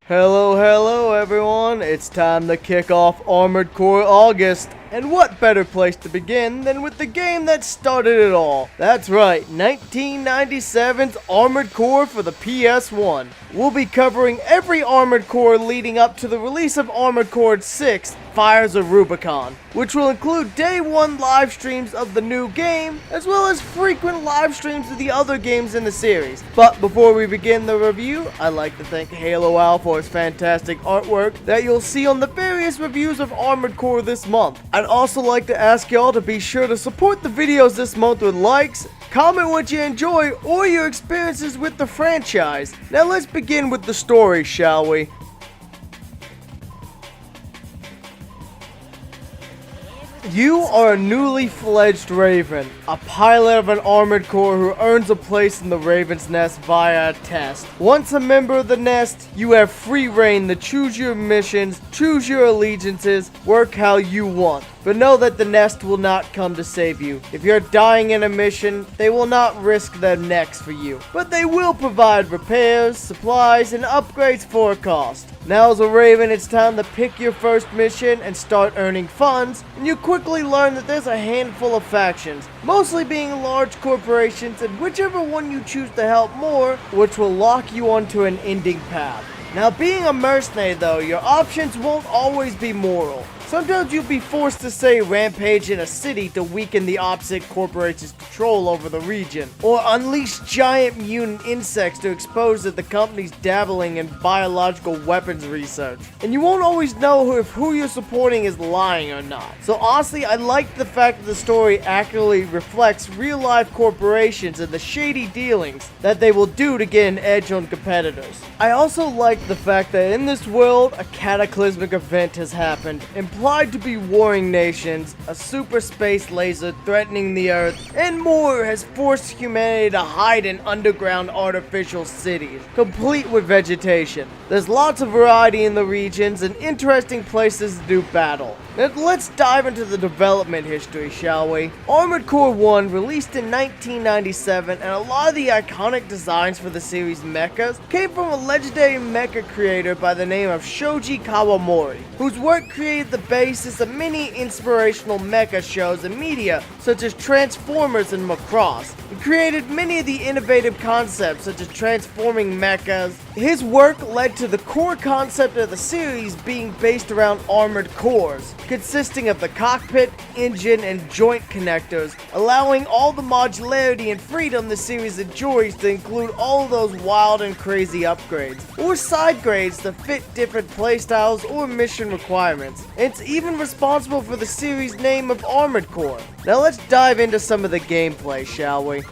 Hello everyone, it's time to kick off Armored Core August. And what better place to begin than with the game that started it all? That's right, 1997's Armored Core for the PS1. We'll be covering every Armored Core leading up to the release of Armored Core 6, Fires of Rubicon, which will include day one live streams of the new game, as well as frequent live streams of the other games in the series. But before we begin the review, I'd like to thank HaloOwl for his fantastic artwork that you'll see on the various reviews of Armored Core this month. I'd also like to ask y'all to be sure to support the videos this month with likes, comment what you enjoy, or your experiences with the franchise. Now let's begin with the story, shall we? You are a newly fledged Raven, a pilot of an armored core who earns a place in the Raven's Nest via a test. Once a member of the Nest, you have free reign to choose your missions, choose your allegiances, work how you want. But know that the Nest will not come to save you. If you're dying in a mission, they will not risk their necks for you. But they will provide repairs, supplies, and upgrades for a cost. Now as a Raven, it's time to pick your first mission and start earning funds, and you quickly learn that there's a handful of factions, mostly being large corporations, and whichever one you choose to help more, which will lock you onto an ending path. Now being a mercenary though, your options won't always be moral. Sometimes you'll be forced to say rampage in a city to weaken the opposite corporation's control over the region, or unleash giant mutant insects to expose that the company's dabbling in biological weapons research. And you won't always know if who you're supporting is lying or not. So honestly, I like the fact that the story accurately reflects real-life corporations and the shady dealings that they will do to get an edge on competitors. I also like the fact that in this world, a cataclysmic event has happened, implied to be warring nations, a super space laser threatening the Earth, and more has forced humanity to hide in underground artificial cities, complete with vegetation. There's lots of variety in the regions and interesting places to do battle. Now let's dive into the development history, shall we? Armored Core 1 released in 1997, and a lot of the iconic designs for the series mechas came from a legendary mecha creator by the name of Shoji Kawamori, whose work created the basis of many inspirational mecha shows and media such as Transformers and Macross. He created many of the innovative concepts such as transforming mechas. His work led to the core concept of the series being based around armored cores, consisting of the cockpit, engine, and joint connectors, allowing all the modularity and freedom the series enjoys to include all of those wild and crazy upgrades, or side grades to fit different playstyles or mission requirements. And it's even responsible for the series name of Armored Core. Now let's dive into some of the gameplay, shall we?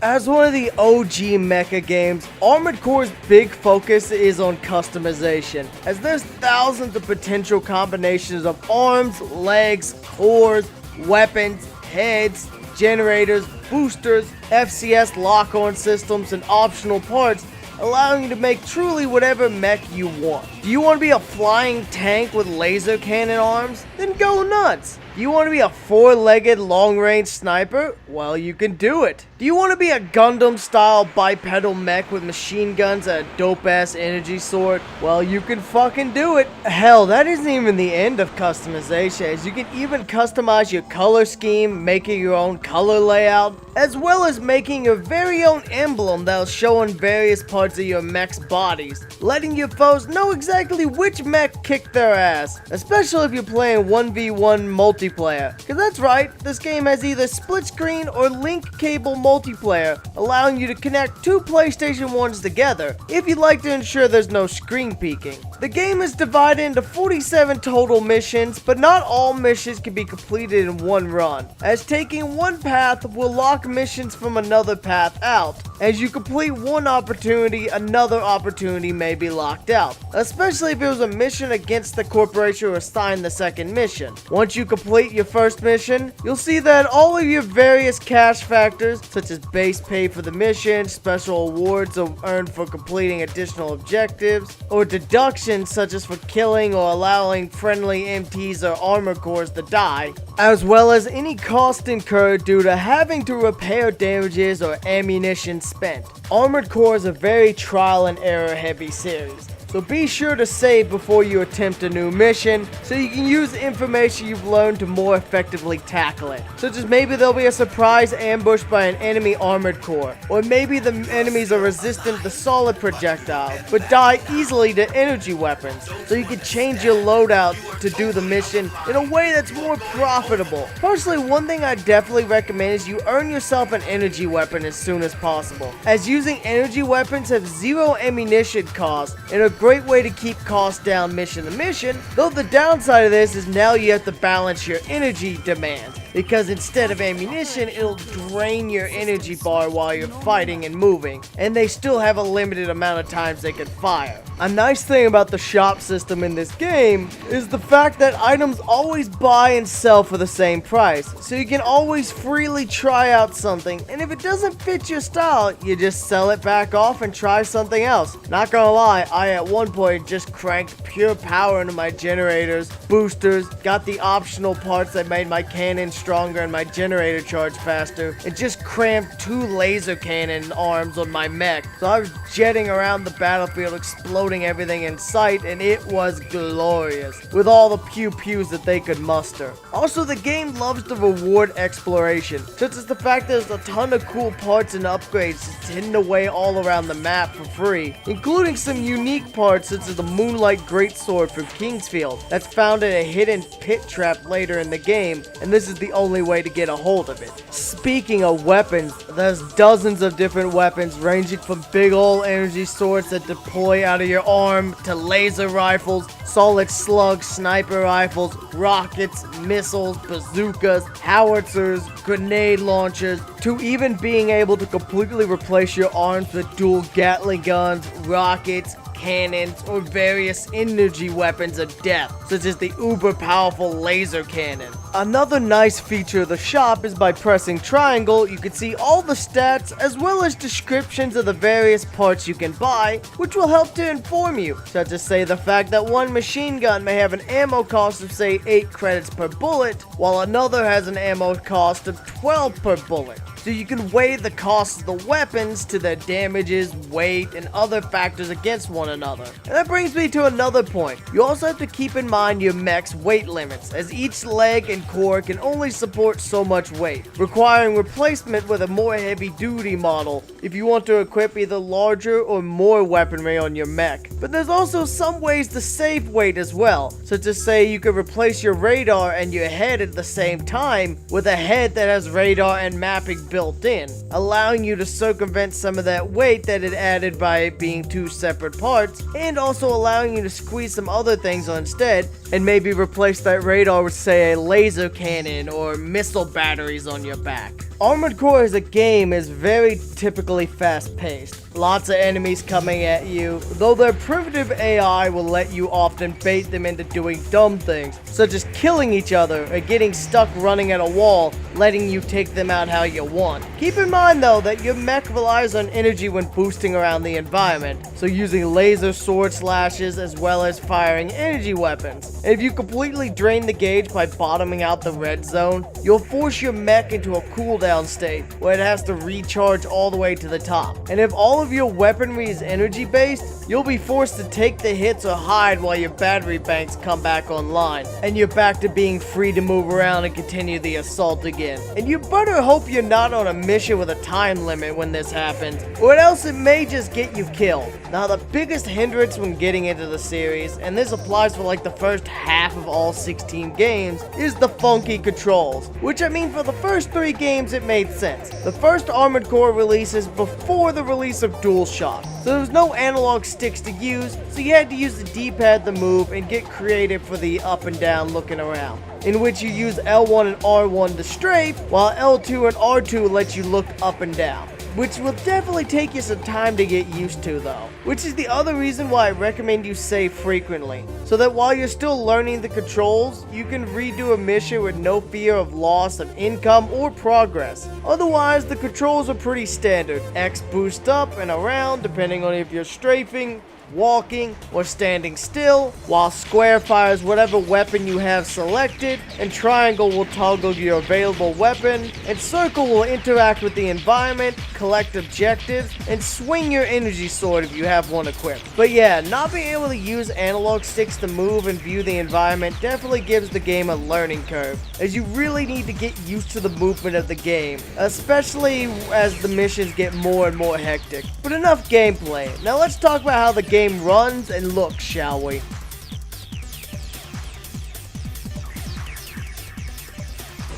As one of the OG mecha games, Armored Core's big focus is on customization, as there's thousands of potential combinations of arms, legs, cores, weapons, heads, generators, boosters, FCS lock-on systems, and optional parts, allowing you to make truly whatever mech you want. Do you want to be a flying tank with laser cannon arms? Then go nuts! Do you want to be a four-legged long-range sniper? Well, you can do it. Do you want to be a Gundam-style bipedal mech with machine guns and a dope-ass energy sword? Well, you can fucking do it. Hell, that isn't even the end of customization, as you can even customize your color scheme, making your own color layout, as well as making your very own emblem that'll show on various parts of your mech's bodies, letting your foes know exactly which mech kicked their ass, especially if you're playing 1v1 multiplayer. Because that's right, this game has either split screen or link cable multiplayer, allowing you to connect two PlayStation 1s together, if you'd like to ensure there's no screen peeking. The game is divided into 47 total missions, but not all missions can be completed in one run, as taking one path will lock missions from another path out. As you complete one opportunity, another opportunity may be locked out, especially if it was a mission against the corporation who assigned the second mission. Once you complete your first mission, you'll see that all of your various cash factors, such as base pay for the mission, special awards earned for completing additional objectives, or deductions missions such as for killing or allowing friendly MTs or armor cores to die, as well as any cost incurred due to having to repair damages or ammunition spent. Armored Core is a very trial and error heavy series, so be sure to save before you attempt a new mission, so you can use the information you've learned to more effectively tackle it. Such as maybe there'll be a surprise ambush by an enemy armored core, or maybe the enemies are resistant to solid projectiles, but die easily to energy weapons, so you can change your loadout to do the mission in a way that's more profitable. Personally, one thing I definitely recommend is you earn yourself an energy weapon as soon as possible, as using energy weapons have zero ammunition cost and a great way to keep costs down mission to mission, though the downside of this is now you have to balance your energy demand, because instead of ammunition, it'll drain your energy bar while you're fighting and moving, and they still have a limited amount of times they can fire. A nice thing about the shop system in this game is the fact that items always buy and sell for the same price, so you can always freely try out something, and if it doesn't fit your style, you just sell it back off and try something else. Not gonna lie, I at one point just cranked pure power into my generators, boosters, got the optional parts that made my cannon stronger and my generator charge faster, and just crammed 2 laser cannon arms on my mech, so I was jetting around the battlefield exploding everything in sight, and it was glorious, with all the pew-pews that they could muster. Also, the game loves to reward exploration, such as the fact there's a ton of cool parts and upgrades just hidden away all around the map for free, including some unique parts such as the Moonlight Greatsword from Kingsfield that's found in a hidden pit trap later in the game, and this is the only way to get a hold of it. Speaking of weapons, there's dozens of different weapons ranging from big ol' energy swords that deploy out of your arm to laser rifles, solid slug sniper rifles, rockets, missiles, bazookas, howitzers, grenade launchers, to even being able to completely replace your arms with dual Gatling guns, rockets, cannons, or various energy weapons of death, such as the uber powerful laser cannon. Another nice feature of the shop is by pressing triangle, you can see all the stats as well as descriptions of the various parts you can buy, which will help to inform you, such as say the fact that one machine gun may have an ammo cost of say 8 credits per bullet, while another has an ammo cost of 12 per bullet. So you can weigh the cost of the weapons to their damages, weight, and other factors against one another. And that brings me to another point. You also have to keep in mind your mech's weight limits, as each leg and core can only support so much weight, requiring replacement with a more heavy-duty model if you want to equip either larger or more weaponry on your mech. But there's also some ways to save weight as well, such as say you could replace your radar and your head at the same time with a head that has radar and mapping built in, allowing you to circumvent some of that weight that it added by it being 2 separate parts, and also allowing you to squeeze some other things on instead, and maybe replace that radar with say a laser cannon or missile batteries on your back. Armored Core as a game is very typically fast-paced. Lots of enemies coming at you, though their primitive AI will let you often bait them into doing dumb things, such as killing each other or getting stuck running at a wall, letting you take them out how you want. Keep in mind though that your mech relies on energy when boosting around the environment, so using laser sword slashes as well as firing energy weapons. And if you completely drain the gauge by bottoming out the red zone, you'll force your mech into a cooldown state where it has to recharge all the way to the top. And if all of your weaponry is energy based, you'll be forced to take the hits or hide while your battery banks come back online, and you're back to being free to move around and continue the assault again. And you better hope you're not on a mission with a time limit when this happens, or else it may just get you killed. Now the biggest hindrance when getting into the series, and this applies for like the first half of all 16 games, is the funky controls, which I mean for the first 3 games it made sense. The first Armored Core releases before the release of DualShock, so there was no analog sticks to use, so you had to use the D-pad to move and get creative for the up and down looking around, in which you use L1 and R1 to strafe, while L2 and R2 let you look up and down, which will definitely take you some time to get used to though, which is the other reason why I recommend you save frequently, so that while you're still learning the controls, you can redo a mission with no fear of loss of income or progress. Otherwise, the controls are pretty standard. X boost up and around depending on if you're strafing, walking or standing still, while square fires whatever weapon you have selected, and triangle will toggle your available weapon, and circle will interact with the environment, collect objectives, and swing your energy sword if you have one equipped. But yeah, not being able to use analog sticks to move and view the environment definitely gives the game a learning curve, as you really need to get used to the movement of the game, especially as the missions get more and more hectic. But enough gameplay, now let's talk about how the game runs and looks, shall we?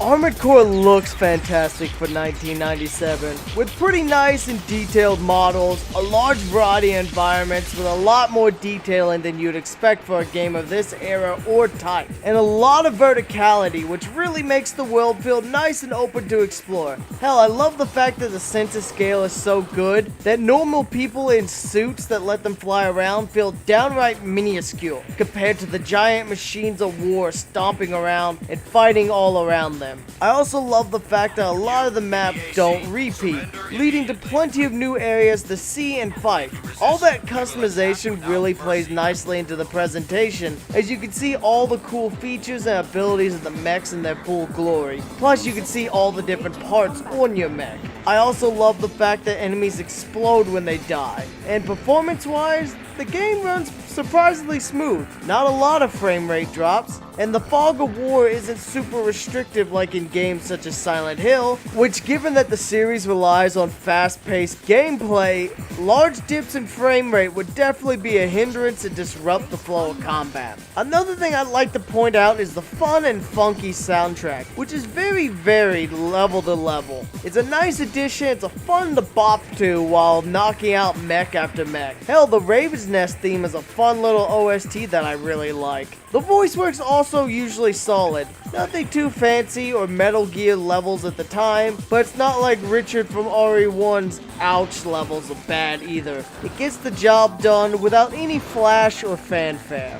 Armored Core looks fantastic for 1997, with pretty nice and detailed models, a large variety of environments with a lot more detailing than you'd expect for a game of this era or type, and a lot of verticality, which really makes the world feel nice and open to explore. Hell, I love the fact that the sense of scale is so good that normal people in suits that let them fly around feel downright minuscule compared to the giant machines of war stomping around and fighting all around them. I also love the fact that a lot of the maps don't repeat, leading to plenty of new areas to see and fight. All that customization really plays nicely into the presentation, as you can see all the cool features and abilities of the mechs in their full glory. Plus you can see all the different parts on your mech. I also love the fact that enemies explode when they die, and performance-wise, the game runs surprisingly smooth. Not a lot of frame rate drops, and the fog of war isn't super restrictive like in games such as Silent Hill, which, given that the series relies on fast-paced gameplay, large dips in frame rate would definitely be a hindrance and disrupt the flow of combat. Another thing I'd like to point out is the fun and funky soundtrack, which is very varied level to level. It's a nice addition, it's a fun to bop to while knocking out mech after mech. Hell, the Raven's Nest theme is a fun little OST that I really like. The voice work's also usually solid. Nothing too fancy or Metal Gear levels at the time, but it's not like Richard from RE1's ouch levels of bad either. It gets the job done without any flash or fanfare.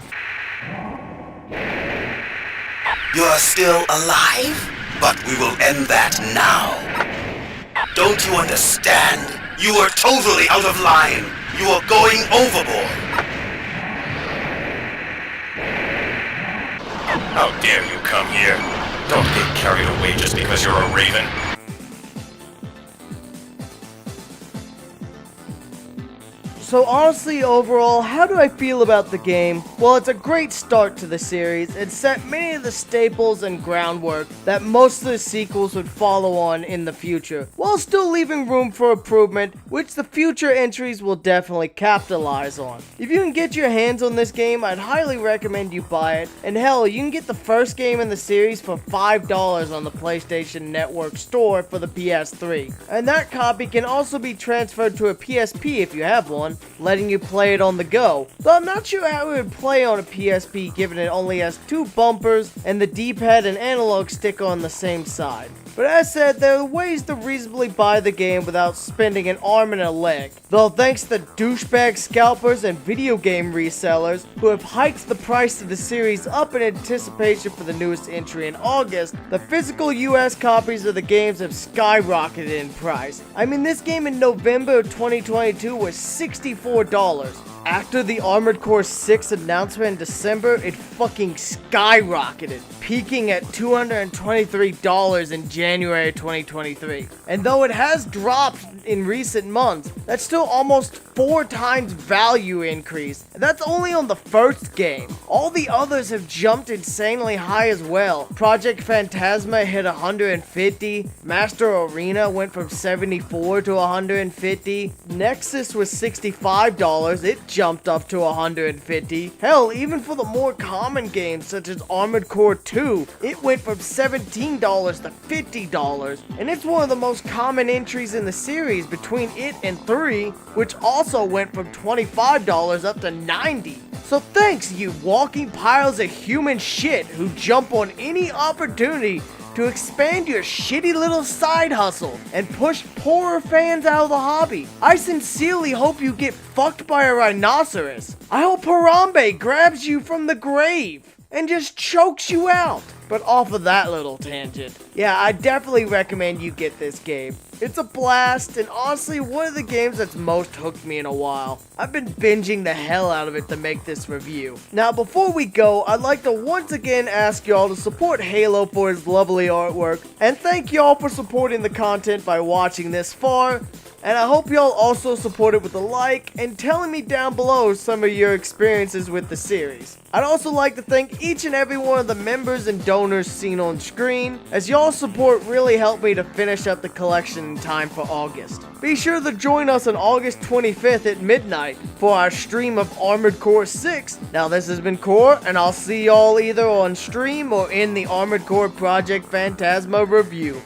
You are still alive? But we will end that now. Don't you understand? You are totally out of line. You are going overboard. How dare you come here? Don't get carried away just because you're a raven. So honestly, overall, how do I feel about the game? Well, it's a great start to the series. It set many of the staples and groundwork that most of the sequels would follow on in the future, while still leaving room for improvement, which the future entries will definitely capitalize on. If you can get your hands on this game, I'd highly recommend you buy it. And hell, you can get the first game in the series for $5 on the PlayStation Network store for the PS3. And that copy can also be transferred to a PSP if you have one, letting you play it on the go. Though I'm not sure how it would play on a PSP given it only has two bumpers and the D-pad and analog stick on the same side. But as said, there are ways to reasonably buy the game without spending an arm and a leg. Though thanks to douchebag scalpers and video game resellers who have hiked the price of the series up in anticipation for the newest entry in August, the physical US copies of the games have skyrocketed in price. I mean, this game in November of 2022 was $64. After the Armored Core 6 announcement in December, it fucking skyrocketed, peaking at $223 in January 2023. And though it has dropped in recent months, that's still almost 4 times value increase. And that's only on the first game. All the others have jumped insanely high as well. Project Phantasma hit 150, Master Arena went from 74 to 150, Nexus was $65, it jumped up to 150. Hell, even for the more common games such as Armored Core 2, it went from $17 to $50, and it's one of the most common entries in the series between it and 3, which also went from $25 up to $90. So thanks, you walking piles of human shit who jump on any opportunity to expand your shitty little side hustle and push poorer fans out of the hobby. I sincerely hope you get fucked by a rhinoceros. I hope Harambe grabs you from the grave and just chokes you out. But off of that little tangent, yeah, I definitely recommend you get this game. It's a blast, and honestly, one of the games that's most hooked me in a while. I've been binging the hell out of it to make this review. Now, before we go, I'd like to once again ask y'all to support Halo for his lovely artwork, and thank y'all for supporting the content by watching this far. And I hope y'all also support it with a like and telling me down below some of your experiences with the series. I'd also like to thank each and every one of the members and donors seen on screen, as y'all's support really helped me to finish up the collection in time for August. Be sure to join us on August 25th at midnight for our stream of Armored Core 6. Now this has been Core, and I'll see y'all either on stream or in the Armored Core Project Phantasma review.